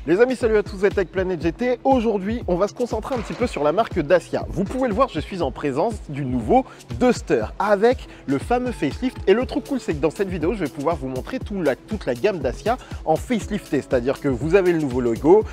Les amis, salut à tous, c'est Tech Planet GT. Aujourd'hui, on va se concentrer un petit peu sur la marque Dacia. Vous pouvez le voir, je suis en présence du nouveau Duster avec le fameux facelift. Et le truc cool, c'est que dans cette vidéo, je vais pouvoir vous montrer toute la gamme Dacia en facelifté. C'est-à-dire que vous avez le nouveau logo,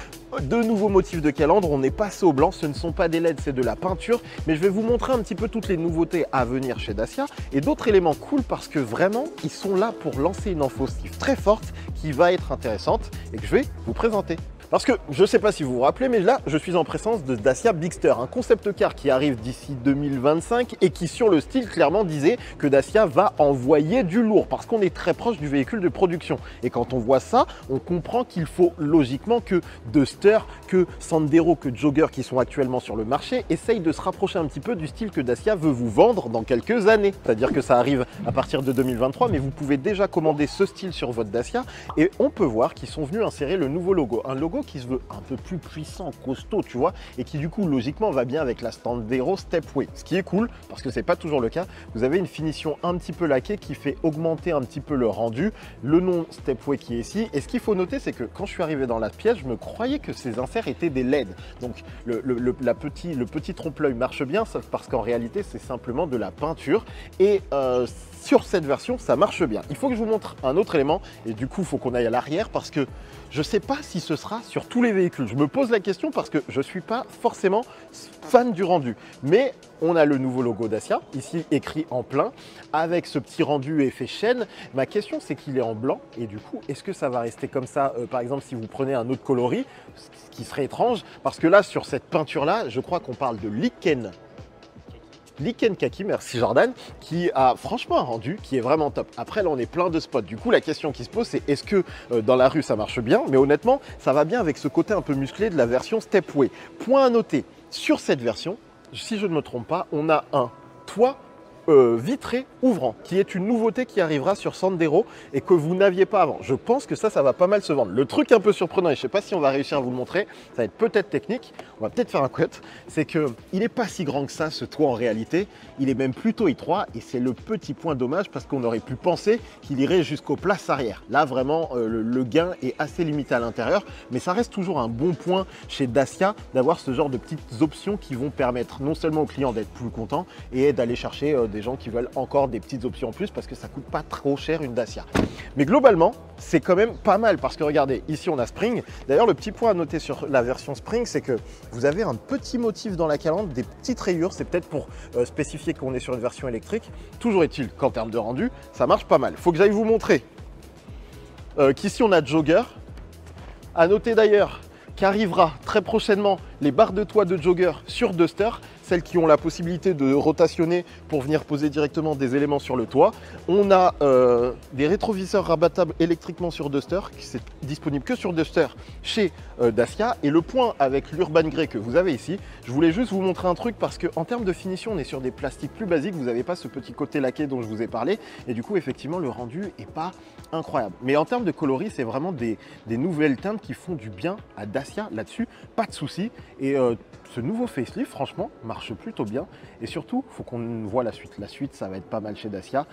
de nouveaux motifs de calandre, on est passé au blanc, ce ne sont pas des LED, c'est de la peinture. Mais je vais vous montrer un petit peu toutes les nouveautés à venir chez Dacia et d'autres éléments cool parce que vraiment, ils sont là pour lancer une infosif très forte qui va être intéressante et que je vais vous présenter. Parce que je ne sais pas si vous vous rappelez, mais là, je suis en présence de Dacia Bigster, un concept car qui arrive d'ici 2025 et qui, sur le style, clairement disait que Dacia va envoyer du lourd parce qu'on est très proche du véhicule de production. Et quand on voit ça, on comprend qu'il faut logiquement que Duster, que Sandero, que Jogger qui sont actuellement sur le marché essayent de se rapprocher un petit peu du style que Dacia veut vous vendre dans quelques années. C'est-à-dire que ça arrive à partir de 2023, mais vous pouvez déjà commander ce style sur votre Dacia et on peut voir qu'ils sont venus insérer le nouveau logo. Un logo qui se veut un peu plus puissant, costaud, tu vois, et qui du coup logiquement va bien avec la Sandero Stepway. Ce qui est cool, parce que c'est pas toujours le cas, vous avez une finition un petit peu laquée qui fait augmenter un petit peu le rendu, le nom Stepway qui est ici. Et ce qu'il faut noter, c'est que quand je suis arrivé dans la pièce, je me croyais que ces inserts étaient des LED. Donc le petit trompe-l'œil marche bien, sauf parce qu'en réalité, c'est simplement de la peinture. Et sur cette version, ça marche bien. Il faut que je vous montre un autre élément, et du coup, il faut qu'on aille à l'arrière parce que je ne sais pas si ce sera sur tous les véhicules. Je me pose la question parce que je ne suis pas forcément fan du rendu. Mais on a le nouveau logo Dacia, ici écrit en plein, avec ce petit rendu effet chaîne. Ma question, c'est qu'il est en blanc. Et du coup, est-ce que ça va rester comme ça, par exemple, si vous prenez un autre coloris, ce qui serait étrange, parce que là, sur cette peinture-là, je crois qu'on parle de lichen Kaki, merci Jordan, qui a franchement un rendu qui est vraiment top. Après, là, on est plein de spots. Du coup, la question qui se pose, c'est est-ce que dans la rue, ça marche bien? Mais honnêtement, ça va bien avec ce côté un peu musclé de la version Stepway. Point à noter, sur cette version, si je ne me trompe pas, on a un toit vitré ouvrant, qui est une nouveauté qui arrivera sur Sandero et que vous n'aviez pas avant. Je pense que ça va pas mal se vendre. Le truc un peu surprenant, et je ne sais pas si on va réussir à vous le montrer, ça va être peut-être technique, on va peut-être faire un cut, c'est qu'il n'est pas si grand que ça, ce toit en réalité, il est même plutôt étroit et c'est le petit point dommage parce qu'on aurait pu penser qu'il irait jusqu'aux places arrière. Là, vraiment, le gain est assez limité à l'intérieur, mais ça reste toujours un bon point chez Dacia d'avoir ce genre de petites options qui vont permettre non seulement aux clients d'être plus contents et d'aller chercher des gens qui veulent encore des petites options en plus parce que ça coûte pas trop cher une Dacia. Mais globalement, c'est quand même pas mal parce que regardez, ici on a Spring. D'ailleurs, le petit point à noter sur la version Spring, c'est que vous avez un petit motif dans la calandre, des petites rayures. C'est peut-être pour spécifier qu'on est sur une version électrique. Toujours est-il qu'en termes de rendu, ça marche pas mal. Faut que j'aille vous montrer qu'ici on a Jogger. À noter d'ailleurs qu'arrivera très prochainement les barres de toit de Jogger sur Duster, celles qui ont la possibilité de rotationner pour venir poser directement des éléments sur le toit. On a des rétroviseurs rabattables électriquement sur Duster, qui c'est disponible que sur Duster chez Dacia. Et le point avec l'Urban Grey que vous avez ici, je voulais juste vous montrer un truc parce qu'en termes de finition, on est sur des plastiques plus basiques, vous n'avez pas ce petit côté laqué dont je vous ai parlé. Et du coup, effectivement, le rendu n'est pas incroyable. Mais en termes de coloris, c'est vraiment des nouvelles teintes qui font du bien à Dacia là-dessus, pas de souci. Et ce nouveau facelift, franchement, marche plutôt bien. Et surtout, il faut qu'on voit la suite. La suite, ça va être pas mal chez Dacia.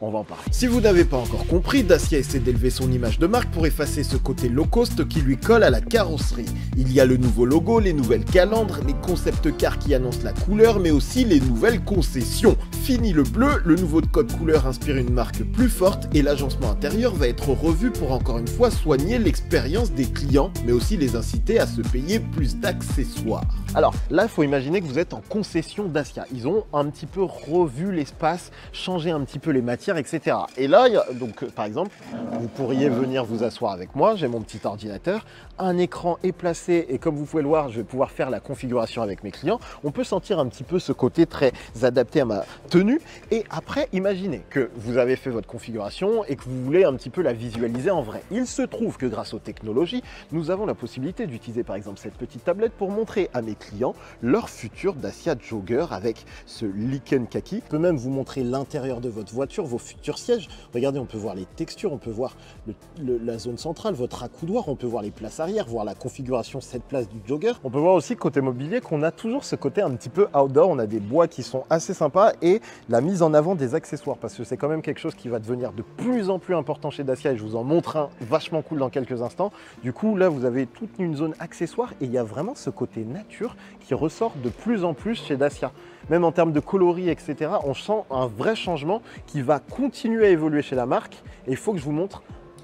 On va en parler. Si vous n'avez pas encore compris, Dacia essaie d'élever son image de marque pour effacer ce côté low cost qui lui colle à la carrosserie. Il y a le nouveau logo, les nouvelles calandres, les concept cars qui annoncent la couleur, mais aussi les nouvelles concessions. Fini le bleu, le nouveau code couleur inspire une marque plus forte et l'agencement intérieur va être revu pour encore une fois soigner l'expérience des clients, mais aussi les inciter à se payer plus d'accessoires. Alors là, il faut imaginer que vous êtes en concession Dacia. Ils ont un petit peu revu l'espace, changé un petit peu les matières, etc. Et là, donc par exemple, vous pourriez venir vous asseoir avec moi, j'ai mon petit ordinateur, un écran est placé et comme vous pouvez le voir, je vais pouvoir faire la configuration avec mes clients. On peut sentir un petit peu ce côté très adapté à ma tenue. Et après, imaginez que vous avez fait votre configuration et que vous voulez un petit peu la visualiser en vrai. Il se trouve que grâce aux technologies, nous avons la possibilité d'utiliser par exemple cette petite tablette pour montrer à mes clients leur futur Dacia Jogger avec ce lichen Kaki. Je peux même vous montrer l'intérieur de votre voiture, vos futurs sièges. Regardez, on peut voir les textures, on peut voir la zone centrale, votre accoudoir, on peut voir les places arrière, voir la configuration 7 places du Jogger. On peut voir aussi côté mobilier qu'on a toujours ce côté un petit peu outdoor. On a des bois qui sont assez sympas et la mise en avant des accessoires, parce que c'est quand même quelque chose qui va devenir de plus en plus important chez Dacia, et je vous en montre un vachement cool dans quelques instants. Du coup, là, vous avez toute une zone accessoires, et il y a vraiment ce côté nature qui ressort de plus en plus chez Dacia. Même en termes de coloris, etc., on sent un vrai changement qui va continuer à évoluer chez la marque, et il faut que je vous montre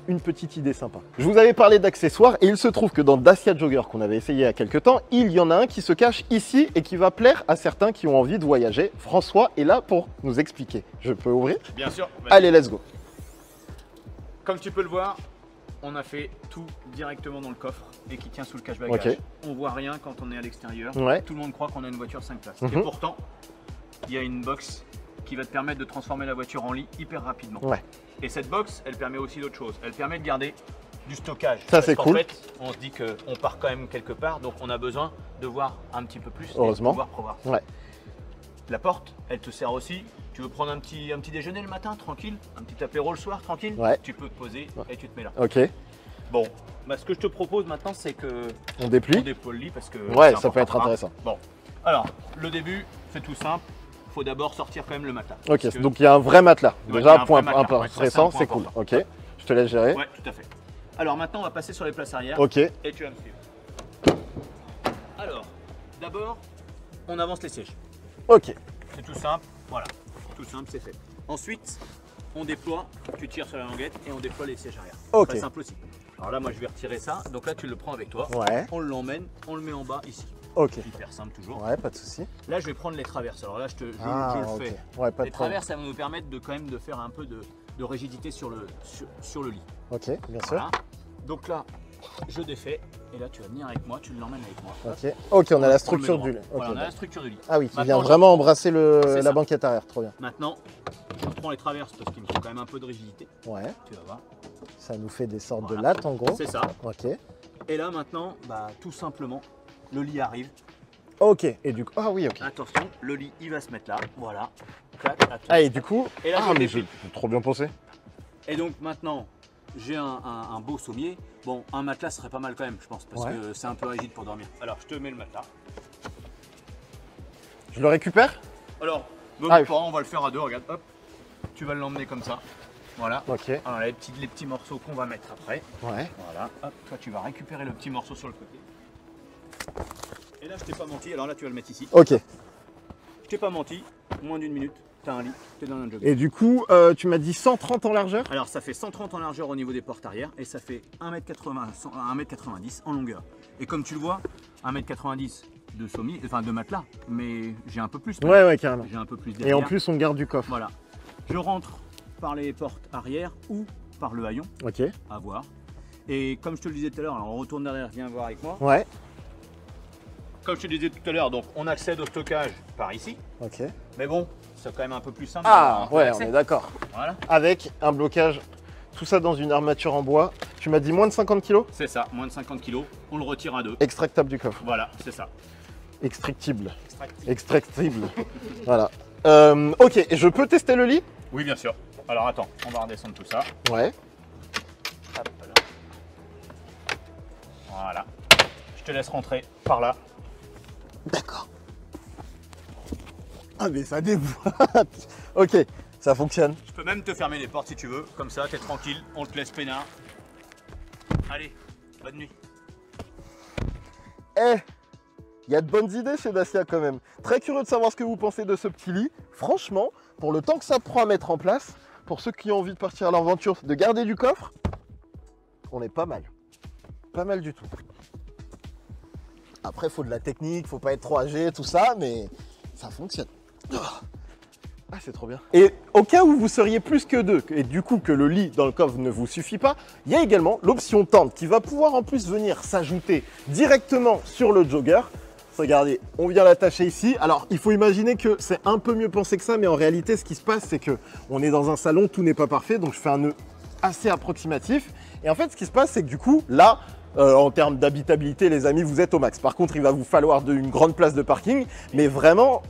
une petite idée sympa. Je vous avais parlé d'accessoires et il se trouve que dans Dacia Jogger qu'on avait essayé il y a quelques temps, il y en a un qui se cache ici et qui va plaire à certains qui ont envie de voyager. François est là pour nous expliquer. Je peux ouvrir? Bien sûr. Allez, let's go. Comme tu peux le voir, on a fait tout directement dans le coffre et qui tient sous le cache-bagage. Ok. On voit rien quand on est à l'extérieur. Ouais. Tout le monde croit qu'on a une voiture 5 places. Mhm. Et pourtant, il y a une box qui va te permettre de transformer la voiture en lit hyper rapidement. Ouais. Et cette box, elle permet aussi d'autres choses. Elle permet de garder du stockage. Ça, c'est cool. En fait, on se dit qu'on part quand même quelque part, donc on a besoin de voir un petit peu plus. Heureusement. Et de pouvoir progresser. Ouais. La porte, elle te sert aussi. Tu veux prendre un petit déjeuner le matin, tranquille, un petit apéro le soir, tranquille. Ouais. Tu peux te poser et tu te mets là. Ok. Bon, bah, ce que je te propose maintenant, c'est que On déplie. on déploie le lit parce que Ouais, c'est ça peut être important. intéressant. Bon, alors le début, c'est tout simple. Il faut d'abord sortir quand même le matelas. Ok, Parce que- donc il y a un vrai matelas. Ouais, Déjà, il y a un point vrai matelas. Ouais, ça, intéressant, c'est un c'est point cool. important. Ok, je te laisse gérer. Ouais, tout à fait. Alors maintenant, on va passer sur les places arrière. Ok, Et tu vas me suivre. Alors, d'abord, on avance les sièges. ok. C'est tout simple, voilà. Tout simple, c'est fait. Ensuite, on déploie, tu tires sur la languette et on déploie les sièges arrière. Ok. Très simple aussi. Alors là, moi, je vais retirer ça. Donc là, tu le prends avec toi. Ouais, On l'emmène, on le met en bas ici. ok. Hyper simple toujours. Ouais, pas de souci. Là, je vais prendre les traverses. Alors là, je le Ok. fais. Ouais, pas de Les problème. traverses, ça va nous permettre de quand même de faire un peu de rigidité sur le lit. Ok, bien sûr. Voilà. Donc là, je défais et là, tu vas venir avec moi, tu l'emmènes avec moi. Ok, ok, on a la structure On du le lit. met droit. Ok, Voilà, on a la d'accord. structure du lit. Ah oui, qui Maintenant, vient vraiment embrasser C'est la ça. banquette arrière, trop bien. Maintenant, je reprends les traverses parce qu'il me faut quand même un peu de rigidité. Ouais, Tu vas voir. ça nous fait des sortes de Voilà. lattes en gros. C'est ça. Ok. Et là, maintenant, bah, tout simplement, le lit arrive. Ok, et du coup, ah oui, ok. Attention, le lit, il va se mettre là. Voilà. Tac, attention. Ah, et du coup, Et là, ah, je mais déplie. j'ai trop bien pensé. Et donc maintenant, j'ai un beau sommier. Bon, un matelas serait pas mal quand même, je pense, parce Ouais. que c'est un peu rigide pour dormir. Alors, je te mets le matelas. Je le récupère? Alors, Ah, pas, on va le faire à deux, regarde, hop. Tu vas l'emmener comme ça. Voilà. Ok, Alors, les petits morceaux qu'on va mettre après. ouais. Voilà. Hop, toi, tu vas récupérer le petit morceau sur le côté. Et là, je t'ai pas menti. Alors là, tu vas le mettre ici. Ok. Je t'ai pas menti. Moins d'une minute, t'as un lit, t'es dans un jog. Et du coup, tu m'as dit 130 en largeur? Alors, ça fait 130 en largeur au niveau des portes arrière et ça fait 1m90 en longueur. Et comme tu le vois, 1m90 de sommier, enfin de matelas, mais j'ai un peu plus. quand Ouais, même. ouais, carrément. J'ai un peu plus Et derrière. en plus, on garde du coffre. Voilà. Je rentre par les portes arrière ou par le haillon, Ok. à voir. Et comme je te le disais tout à l'heure, alors on retourne derrière, viens voir avec moi. Ouais. Comme je te disais tout à l'heure, donc on accède au stockage par ici. Ok. Mais bon, c'est quand même un peu plus simple. Ah, d'avoir un peu ouais, on d'accès. est d'accord. Voilà. Avec un blocage, tout ça dans une armature en bois. Tu m'as dit moins de 50 kg? C'est ça, moins de 50 kg, on le retire à deux. Extractable du coffre. Voilà, c'est ça. Extractible. Extractif. Extractible. Voilà. Ok, et je peux tester le lit? Oui, bien sûr. Alors attends, on va redescendre tout ça. Ouais. Hop là. Voilà. Je te laisse rentrer par là. D'accord. Ah, mais ça déboîte. Ok, ça fonctionne. Je peux même te fermer les portes si tu veux. Comme ça, t'es tranquille, on te laisse peinard. Allez, bonne nuit. Eh, il y a de bonnes idées chez Dacia quand même. Très curieux de savoir ce que vous pensez de ce petit lit. Franchement, pour le temps que ça prend à mettre en place, pour ceux qui ont envie de partir à l'aventure, de garder du coffre, on est pas mal. Pas mal du tout. Après, il faut de la technique, faut pas être trop âgé, tout ça, mais ça fonctionne. Ah, c'est trop bien. Et au cas où vous seriez plus que deux, et du coup que le lit dans le coffre ne vous suffit pas, il y a également l'option tente qui va pouvoir en plus venir s'ajouter directement sur le jogger. Regardez, on vient l'attacher ici. Alors, il faut imaginer que c'est un peu mieux pensé que ça, mais en réalité, ce qui se passe, c'est que on est dans un salon, tout n'est pas parfait, donc je fais un nœud assez approximatif. Et en fait, ce qui se passe, c'est que du coup, là, en termes d'habitabilité, les amis, vous êtes au max. Par contre, il va vous falloir une grande place de parking, mais vraiment,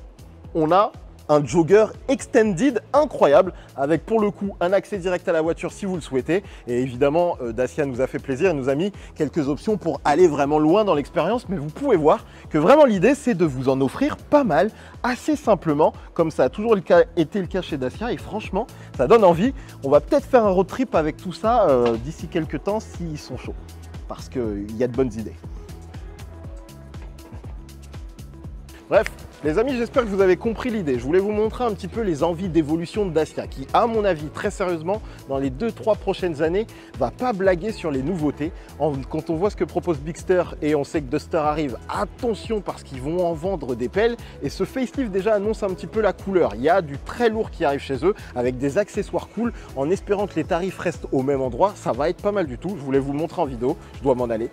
on a un jogger extended incroyable avec pour le coup un accès direct à la voiture si vous le souhaitez. Et évidemment, Dacia nous a fait plaisir et nous a mis quelques options pour aller vraiment loin dans l'expérience. Mais vous pouvez voir que vraiment l'idée, c'est de vous en offrir pas mal assez simplement, comme ça a toujours été le cas chez Dacia. Et franchement, ça donne envie. On va peut-être faire un road trip avec tout ça d'ici quelques temps s'ils sont chauds. Parce qu'il y a de bonnes idées. Bref, les amis, j'espère que vous avez compris l'idée. Je voulais vous montrer un petit peu les envies d'évolution de Dacia qui, à mon avis, très sérieusement, dans les 2-3 prochaines années, va pas blaguer sur les nouveautés. Quand on voit ce que propose Bigster et on sait que Duster arrive, attention parce qu'ils vont en vendre des pelles. Et ce facelift déjà annonce un petit peu la couleur. Il y a du très lourd qui arrive chez eux avec des accessoires cool en espérant que les tarifs restent au même endroit. Ça va être pas mal du tout. Je voulais vous le montrer en vidéo. Je dois m'en aller.